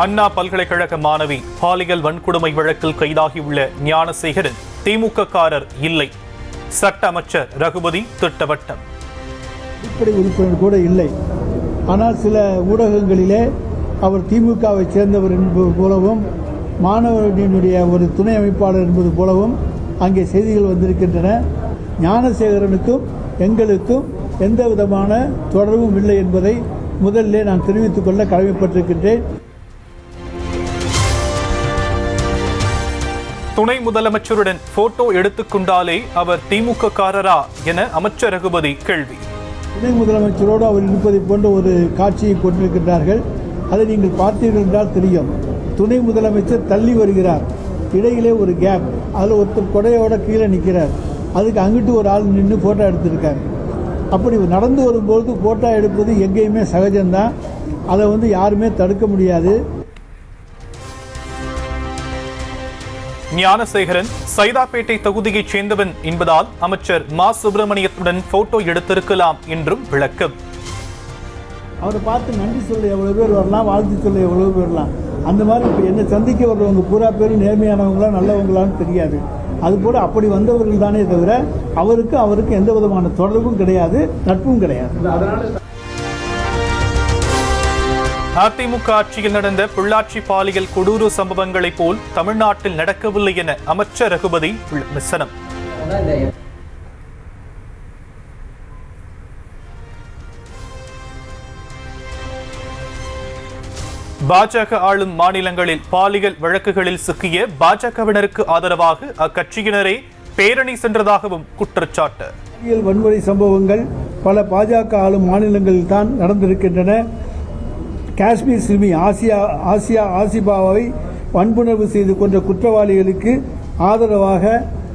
அண்ணா பல்கலைக்கழக மாணவி பாலியல் வன்கொடுமை வழக்கில் கைதாகியுள்ள ஞானசேகரன் திமுக-காரர் இல்லை. சட்ட அமைச்சர் ரகுபதி திட்டவட்டம். அடிப்படை உறுப்பினர் கூட இல்லை. ஆனால் சில ஊடகங்களிலே அவர் திமுகவை சேர்ந்தவர் என்பது போலவும் மாணவர்களுடைய ஒரு துணை அமைப்பாளர் என்பது போலவும் அங்கே செய்திகள் வந்திருக்கின்றன. ஞானசேகரனுக்கும் எங்களுக்கும் எந்த விதமான தொடர்பும் இல்லை என்பதை முதலிலே நான் தெரிவித்துக் கொள்ள கடமைப்பட்டிருக்கின்றேன். துணை முதலமைச்சருடன் போட்டோ எடுத்துக்கொண்டாலே அவர் திமுக-காரரா என அமைச்சர் ரகுபதி கேள்வி. துணை முதலமைச்சரோடு அவர் இருப்பதை போன்ற ஒரு காட்சியை கொண்டிருக்கின்றார்கள். அதை நீங்கள் பார்த்தீர்கள் என்றால் தெரியும். துணை முதலமைச்சர் தள்ளி வருகிறார், இடையிலே ஒரு கேப், அதில் ஒருத்தர் கொடையோட கீழே நிற்கிறார். அதுக்கு அங்கிட்டு ஒரு ஆள் நின்று போட்டோ எடுத்திருக்கார். அப்படி நடந்து வரும்போது போட்டோ எடுப்பது எங்கேயுமே சகஜம்தான். அதை யாருமே தடுக்க முடியாது. ஞானசேகரன் சைதாப்பேட்டை தொகுதியைச் சேர்ந்தவன் என்பதால் அமைச்சர் மா சுப்பிரமணியத்துடன் போட்டோ எடுத்திருக்கலாம் என்றும் விளக்கம். அவரை பார்த்து நன்றி சொல்ல எவ்வளவு பேர் வரலாம், வாழ்த்து சொல்ல எவ்வளவு பேர் வரலாம். அந்த மாதிரி இப்போ என்ன சந்திக்க வர்றவங்க பூரா பேரும் நேர்மையானவங்களா நல்லவங்களான்னு தெரியாது. அதுபோல அப்படி வந்தவர்கள் தானே தவிர அவருக்கு எந்த விதமான தொடர்பும் கிடையாது, நட்பும் கிடையாது. அதிமுக ஆட்சியில் நடந்த பொள்ளாச்சி பாலியல் கொடூர சம்பவங்களைப் போல் தமிழ்நாட்டில் நடக்கவில்லை என அமைச்சர் ரகுபதி விமர்சனம். பாஜக ஆளும் மாநிலங்களில் பாலியல் வழக்குகளில் சிக்கிய பாஜகவினருக்கு ஆதரவாக அக்கட்சியினரே பேரணி சென்றதாகவும் குற்றச்சாட்டு. பாலியல் வன்முறை சம்பவங்கள் பல பாஜக ஆளும் மாநிலங்களில் தான் நடந்திருக்கின்றன. காஷ்மீர் சிறுமி ஆசிபாவை வன்புணர்வு செய்து கொண்ட குற்றவாளிகளுக்கு ஆதரவாக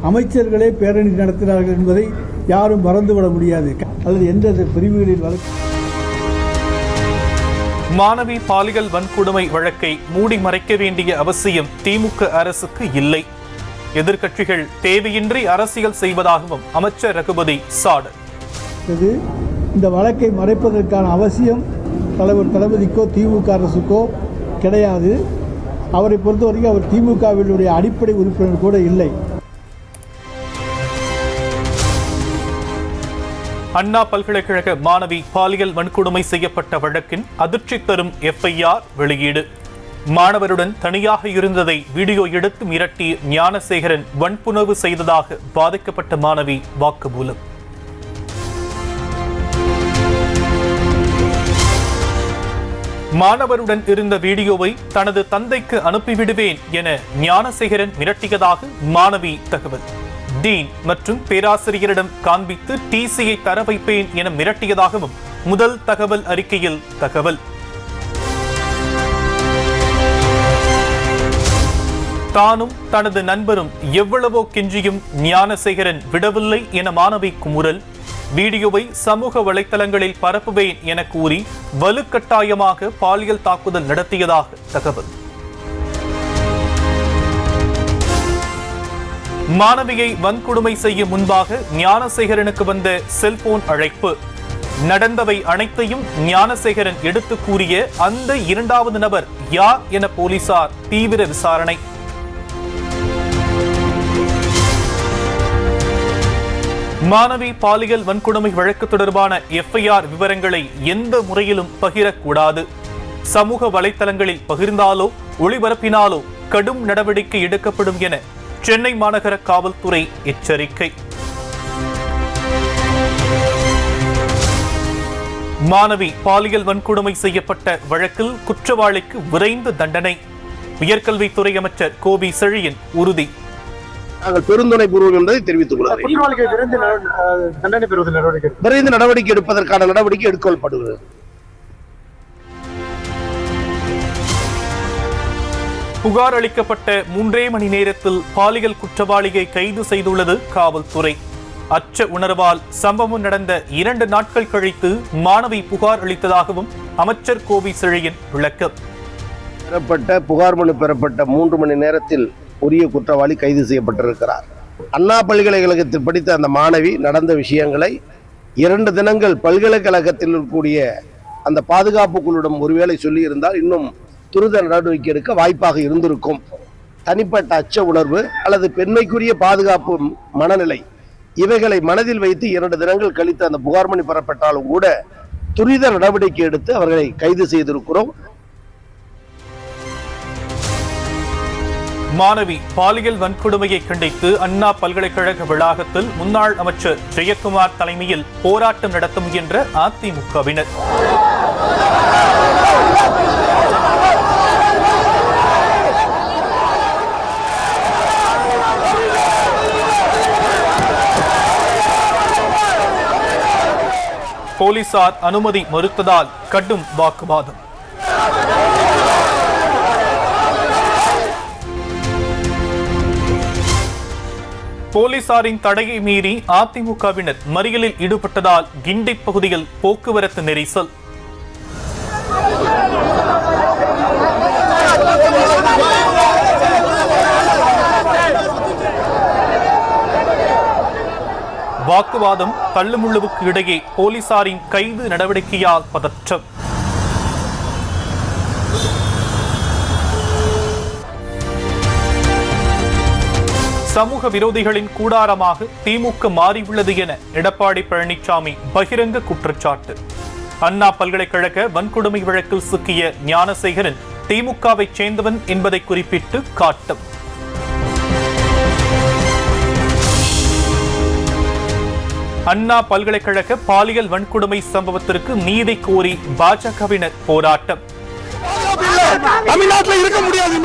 அமைச்சர்களே பேரணி நடத்தினார்கள் என்பதை யாரும் மறந்துவிட முடியாது. அல்லது எந்த பிரிவுகளில் மாணவி பாலியல் வன்கொடுமை வழக்கை மூடி மறைக்க வேண்டிய அவசியம் திமுக அரசுக்கு இல்லை. எதிர்க்கட்சிகள் தேவையின்றி அரசியல் செய்வதாகவும் அமைச்சர் ரகுபதி சாடு. இந்த வழக்கை மறைப்பதற்கான அவசியம் தலைவர் தளபதிக்கோ திமுக அரசுக்கோ கிடையாது. அவரை பொறுத்தவரைக்கும் அவர் திமுகவினுடைய அடிப்படை உறுப்பினர் கூட இல்லை. அண்ணா பல்கலைக்கழக மாணவி பாலியல் வன்கொடுமை செய்யப்பட்ட வழக்கின் அதிர்ச்சி தரும் FIR வெளியீடு. மாணவருடன் தனியாக இருந்ததை வீடியோ எடுத்து மிரட்டி ஞானசேகரன் வன்புணர்வு செய்ததாக பாதிக்கப்பட்ட மாணவி வாக்குமூலம். மாணவருடன் இருந்த வீடியோவை தனது தந்தைக்கு அனுப்பிவிடுவேன் என ஞானசேகரன் மிரட்டியதாக மாணவி தகவல். டீன் மற்றும் பேராசிரியரிடம் காண்பித்து TCயை தர வைப்பேன் என மிரட்டியதாகவும் முதல் தகவல் அறிக்கையில் தகவல். தானும் தனது நண்பரும் எவ்வளவோ கெஞ்சியும் ஞானசேகரன் விடவில்லை என மாணவி குமுறல். வீடியோவை சமூக வலைத்தளங்களில் பரப்புவேன் என கூறி வலுக்கட்டாயமாக பாலியல் தாக்குதல் நடத்தியதாக தகவல். மாணவியை வன்கொடுமை செய்யும் முன்பாக ஞானசேகரனுக்கு வந்த செல்போன் அழைப்பு. நடந்தவை அனைத்தையும் ஞானசேகரன் எடுத்து கூறிய அந்த இரண்டாவது நபர் யார் என போலீசார் தீவிர விசாரணை. மாணவி பாலியல் வன்கொடுமை வழக்கு தொடர்பான FIR விவரங்களை எந்த முறையிலும் பகிரக்கூடாது. சமூக வலைத்தளங்களில் பகிர்ந்தாலோ ஒளிபரப்பினாலோ கடும் நடவடிக்கை எடுக்கப்படும் என சென்னை மாநகர காவல்துறை எச்சரிக்கை. மாணவி பாலியல் வன்கொடுமை செய்யப்பட்ட வழக்கில் குற்றவாளிக்கு விரைந்து தண்டனை. உயர்கல்வித்துறை அமைச்சர் கோபி செழியன் உறுதி. நாங்கள் பெருந்துணை பூர்வம் என்பதை தெரிவித்துக் கொள்கிறேன். விரைந்து நடவடிக்கை எடுப்பதற்கான நடவடிக்கை எடுக்கப்படுகிறது. புகார் அளிக்கப்பட்ட 3 மணி நேரத்தில் பாலியல் குற்றவாளியை கைது செய்துள்ளது காவல்துறை. அச்ச உணர்வால் சம்பவம் நடந்த 2 நாட்கள் கழித்து மாணவி புகார் அளித்ததாகவும் அமைச்சர் கோபி செழியன் விளக்கம். புகார் மனு பெறப்பட்ட 3 மணி நேரத்தில் உரிய குற்றவாளி கைது செய்யப்பட்டிருக்கிறார். அண்ணா பல்கலைக்கழகத்தில் படித்த அந்த மாணவி நடந்த விஷயங்களை 2 தினங்கள் பல்கலைக்கழகத்தில் இருக்கக்கூடிய அந்த பாதுகாப்பு குழுவிடம் ஒருவேளை சொல்லி இருந்தால் இன்னும் துரித நடவடிக்கை எடுக்க வாய்ப்பாக இருந்திருக்கும். தனிப்பட்ட அச்ச உணர்வு அல்லது பெண்மைக்குரிய பாதுகாப்பு மனநிலை இவைகளை மனதில் வைத்து 2 தினங்கள் கழித்து அந்த புகார் மனு பெறப்பட்டாலும் கூட துரித நடவடிக்கை எடுத்து அவர்களை கைது செய்திருக்கிறோம். மாணவி பாலியல் வன்கொடுமையை கண்டித்து அண்ணா பல்கலைக்கழக வளாகத்தில் முன்னாள் அமைச்சர் ஜெயக்குமார் தலைமையில் போராட்டம் நடத்த முயன்ற அதிமுகவினர். போலீசார் அனுமதி மறுத்ததால் கடும் வாக்குவாதம். போலீசாரின் தடையை மீறி அதிமுகவினர் மறியலில் ஈடுபட்டதால் கிண்டி பகுதியில் போக்குவரத்து நெரிசல். வாக்குவாதம் தள்ளுமுள்ளுவுக்கு இடையே போலீசாரின் கைது நடவடிக்கையால் பதற்றம். சமூக விரோதிகளின் கூடாரமாக திமுக மாறியுள்ளது என எடப்பாடி பழனிசாமி பகிரங்க குற்றச்சாட்டு. அண்ணா பல்கலைக்கழக வன்கொடுமை வழக்கில் சிக்கிய ஞானசேகரன் திமுகவை சேர்ந்தவன் என்பதை குறிப்பிட்டு காட்டும். அண்ணா பல்கலைக்கழக பாலியல் வன்கொடுமை சம்பவத்திற்கு நீதி கோரி பாஜகவினர் போராட்டம். தமிழ்நாட்டில் இருக்க முடியாது.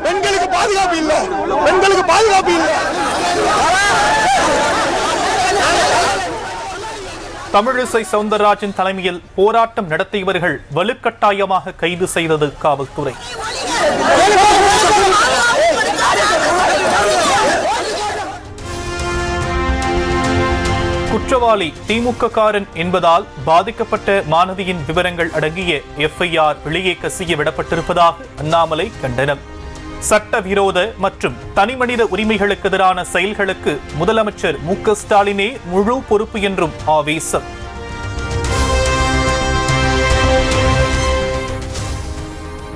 பெண்களுக்கு பாதுகாப்பு இல்லை, பெண்களுக்கு பாதுகாப்பு இல்லை. தமிழிசை சவுந்தரராஜன் தலைமையில் போராட்டம் நடத்தியவர்கள் வலுக்கட்டாயமாக கைது செய்தது காவல்துறை. குற்றவாளி திமுக காரன் என்பதால் பாதிக்கப்பட்ட மாணவியின் விவரங்கள் அடங்கிய FIR வெளியே கசிய விடப்பட்டிருப்பதாக அண்ணாமலை கண்டனம். சட்டவிரோத மற்றும் தனிமனித உரிமைகளுக்கு எதிரான செயல்களுக்கு முதலமைச்சர் மு.க. ஸ்டாலினே முழு பொறுப்பு என்றும் ஆவேசம்.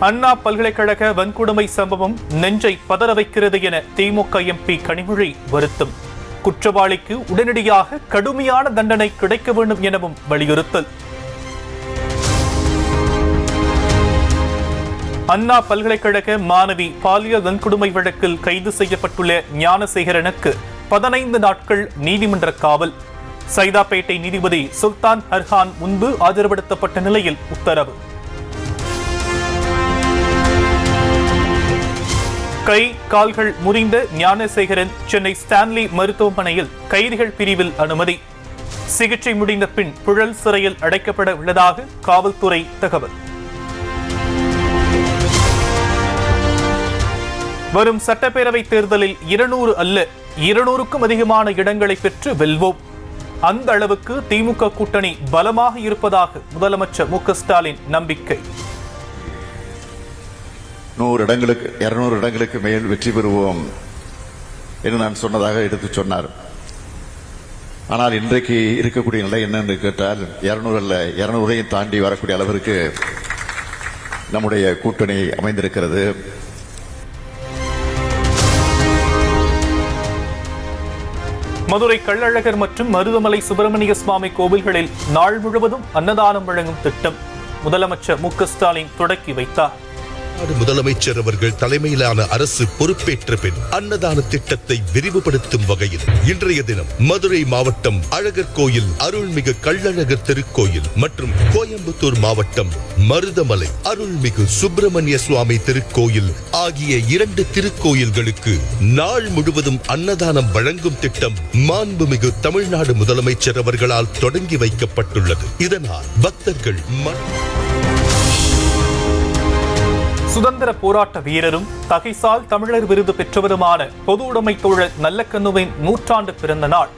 அண்ணா பல்கலைக்கழக வன்கொடுமை சம்பவம் நெஞ்சை பதற வைக்கிறது என திமுக MP கனிமொழி வருத்தம். குற்றவாளிக்கு உடனடியாக கடுமையான தண்டனை கிடைக்க வேண்டும் எனவும் வலியுறுத்தல். அண்ணா பல்கலைக்கழக மாணவி பாலியல் வன்கொடுமை வழக்கில் கைது செய்யப்பட்டுள்ள ஞானசேகரனுக்கு 15 நாட்கள் நீதிமன்ற காவல். சைதாப்பேட்டை நீதிபதி சுல்தான் அர்ஹான் முன்பு ஆஜர்படுத்தப்பட்ட நிலையில் உத்தரவு. கை கால்கள் முறிந்த ஞானசேகரன் சென்னை ஸ்டான்லி மருத்துவமனையில் கைதிகள் பிரிவில் அனுமதி. சிகிச்சை முடிந்த பின் புழல் சிறையில் அடைக்கப்பட உள்ளதாக காவல்துறை தகவல். வரும் சட்டப்பேரவை தேர்தலில் 200 அல்ல 200க்கும் அதிகமான இடங்களை பெற்று வெல்வோம். அந்த அளவுக்கு திமுக கூட்டணி பலமாக இருப்பதாக முதலமைச்சர் மு.க. ஸ்டாலின் நம்பிக்கை. 100 இடங்களுக்கு 200 இடங்களுக்கு மேல் வெற்றி பெறுவோம் என்று நான் சொன்னதாக எடுத்து சொன்னார். ஆனால் இன்றைக்கு இருக்கக்கூடிய நிலை என்னன்னு கேட்டால் 200 அல்ல 200ஐயும் தாண்டி வரக்கூடிய அளவிற்கு நம்முடைய கூட்டணி அமைந்திருக்கிறது. மதுரை கள்ளழகர் மற்றும் மருதமலை சுப்பிரமணிய சுவாமி கோவில்களில் நாள் முழுவதும் அன்னதானம் வழங்கும் திட்டம் முதலமைச்சர் மு.க. ஸ்டாலின் தொடக்கி வைத்தார். முதலமைச்சர் அவர்கள் தலைமையிலான அரசு பொறுப்பேற்ற பின் அன்னதான திட்டத்தை விரிவுபடுத்தும் வகையில் இன்றைய தினம் மதுரை மாவட்டம் அழகர் கோயில் அருள்மிகு கள்ளழகர் திருக்கோயில் மற்றும் கோயம்புத்தூர் மாவட்டம் மருதமலை அருள்மிகு சுப்பிரமணிய சுவாமி திருக்கோயில் ஆகிய 2 திருக்கோயில்களுக்கு நாள் முழுவதும் அன்னதானம் வழங்கும் திட்டம் மாண்புமிகு தமிழ்நாடு முதலமைச்சர் அவர்களால் தொடங்கி வைக்கப்பட்டுள்ளது. இதனால் பக்தர்கள் சுதந்திர போராட்ட வீரரும் தகைசால் தமிழர் விருது பெற்றவருமான பொது உடைமை தோழர் நல்லக்கண்ணுவின் 100ஆண்டு பிறந்த நாள்.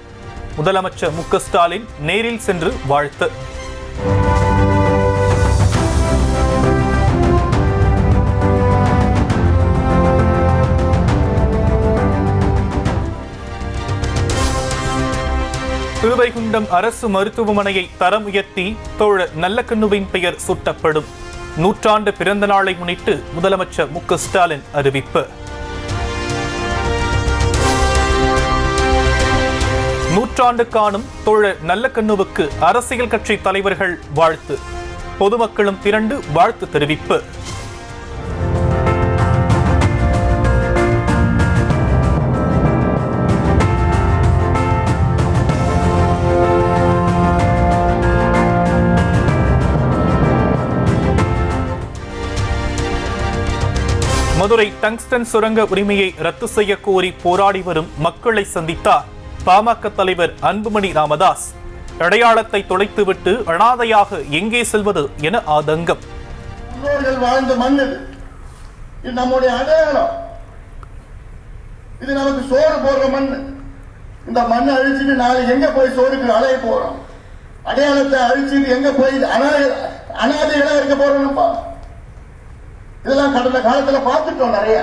முதலமைச்சர் மு.க. ஸ்டாலின் நேரில் சென்று வாழ்த்து. திருவைகுண்டம் அரசு மருத்துவமனையை தரம் உயர்த்தி தோழர் நல்லக்கண்ணுவின் பெயர் சூட்டப்படும். நூற்றாண்டு பிறந்த நாளை முன்னிட்டு முதலமைச்சர் மு க ஸ்டாலின் அறிவிப்பு. நூற்றாண்டு காணும் தோழர் நல்லக்கண்ணுவுக்கு அரசியல் கட்சி தலைவர்கள் வாழ்த்து. பொதுமக்களும் திரண்டு வாழ்த்து தெரிவிப்பு. மதுரை டங்ஸ்டன் சுரங்க உரிமையை ரத்து செய்ய கோரி போராடி வரும் மக்களை சந்தித்தார் பாமக தலைவர் அன்புமணி ராமதாஸ். அடையாளத்தை தொலைத்துவிட்டு அனாதையாக எங்கே செல்வது என ஆதங்கம். வாழ்ந்த மண் இது நம்முடைய அடையாளம். இது நமக்கு சோறு போடுற மண். இந்த மண்ணை அழிச்சிட்டு நாளைக்கு எங்க போய் சோறுக்கு அலைய போறோம்? அடையாளத்தை அழிச்சிட்டு எங்க போய் அனாதைகளா இருக்க போறோம்? இதெல்லாம் கடந்த காலத்துல பார்த்துட்டோம் நிறைய.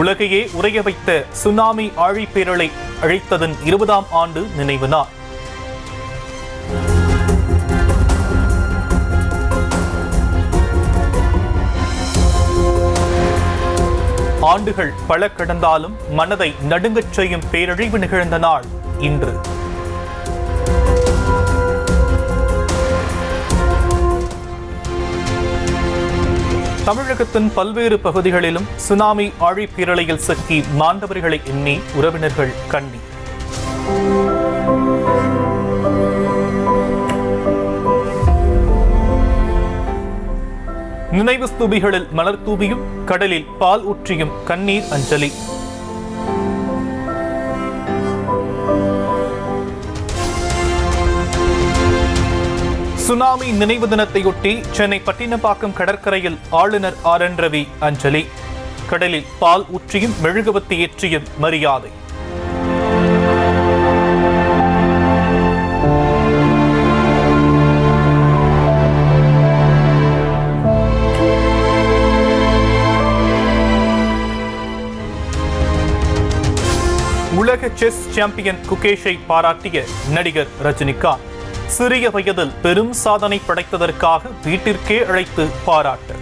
உலகையே உறைய வைத்த சுனாமி ஆழிப்பேரலை அழித்ததன் 20ஆம் ஆண்டு நினைவு நாள். ஆண்டுகள் பல கடந்தாலும் மனதை நடுங்கச் செய்யும் பேரழிவு நிகழ்ந்த நாள் இன்று. தமிழகத்தின் பல்வேறு பகுதிகளிலும் சுனாமி ஆழிப்பேரலையில் சிக்கி மாண்டவர்களை எண்ணி உறவினர்கள் கண்ணீர். நினைவு ஸ்தூபிகளில் மலர் தூவியும் கடலில் பால் ஊற்றியும் கண்ணீர் அஞ்சலி. சுனாமி நினைவு தினத்தையொட்டி சென்னை பட்டினப்பாக்கம் கடற்கரையில் ஆளுநர் ஆர் என் ரவி அஞ்சலி. கடலில் பால் ஊற்றியும் மெழுகுவத்தி ஏற்றியும் மரியாதை. உலக செஸ் சாம்பியன் குகேஷை பாராட்டிய நடிகர் ரஜினிகாந்த். சிறிய வயதில் பெரும் சாதனை படைத்ததற்காக வீட்டிற்கே அழைத்து பாராட்டு.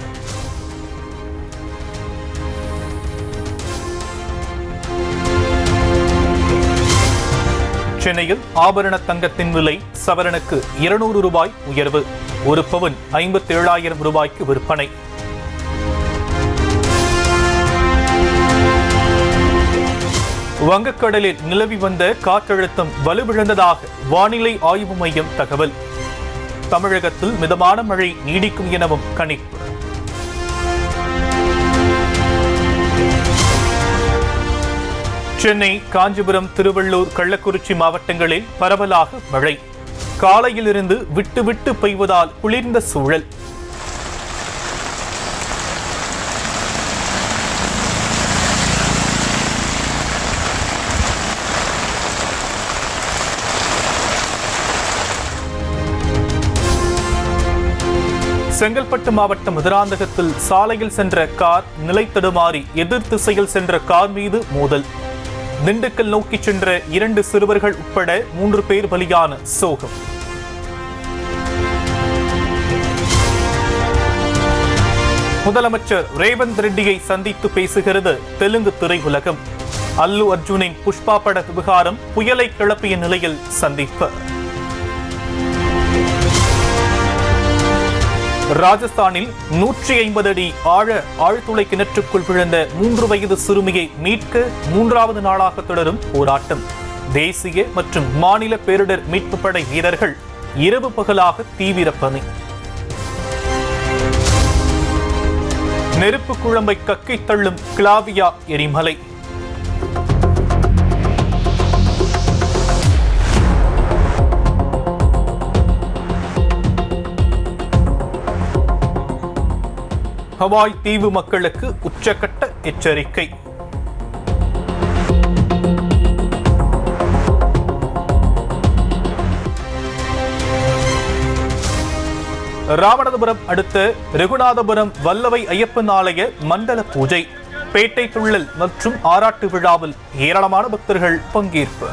சென்னையில் ஆபரண தங்கத்தின் விலை சவரனுக்கு 200 ரூபாய் உயர்வு. ஒரு பவுன் 57,000 ரூபாய்க்கு விற்பனை. வங்கக்கடலில் நிலவி வந்த காற்றழுத்தம் வலுவிழந்ததாக வானிலை ஆய்வு மையம் தகவல். தமிழகத்தில் மிதமான மழை நீடிக்கும் எனவும் கணிப்பு. சென்னை, காஞ்சிபுரம், திருவள்ளூர், கள்ளக்குறிச்சி மாவட்டங்களில் பரவலாக மழை. காலையிலிருந்து விட்டு விட்டு பெய்வதால் குளிர்ந்த சூழல். செங்கல்பட்டு மாவட்டம் மதுராந்தகத்தில் சாலையில் சென்ற கார் நிலை தடுமாறி எதிர் திசையில் சென்ற கார் மீது மோதல். திண்டுக்கல் நோக்கி சென்ற 2 சிறுவர்கள் உட்பட 3 பேர் பலியான சோகம். முதலமைச்சர் ரேவந்த் ரெட்டியை சந்தித்து பேசுகிறது தெலுங்கு திரையுலகம். அல்லு அர்ஜுனின் புஷ்பா பட விவகாரம் புயலை கிளப்பிய நிலையில் சந்திப்பு. ராஜஸ்தானில் 150 அடி ஆழ்துளை கிணற்றுக்குள் விழுந்த 3 வயது சிறுமியை மீட்க 3வது நாளாக தொடரும் போராட்டம். தேசிய மற்றும் மாநில பேரிடர் மீட்பு படை வீரர்கள் இரவு பகலாக தீவிர பணி. நெருப்பு குழம்பை கக்கை தள்ளும் கிளாவியா எரிமலை. ஹவாய் தீவு மக்களுக்கு உச்சக்கட்ட எச்சரிக்கை. ராமநாதபுரம் அடுத்த ரகுநாதபுரம் வல்லவை ஐயப்பன் ஆலய மண்டல பூஜை, பேட்டை துள்ளல் மற்றும் ஆராட்டு விழாவில் ஏராளமான பக்தர்கள் பங்கேற்பு.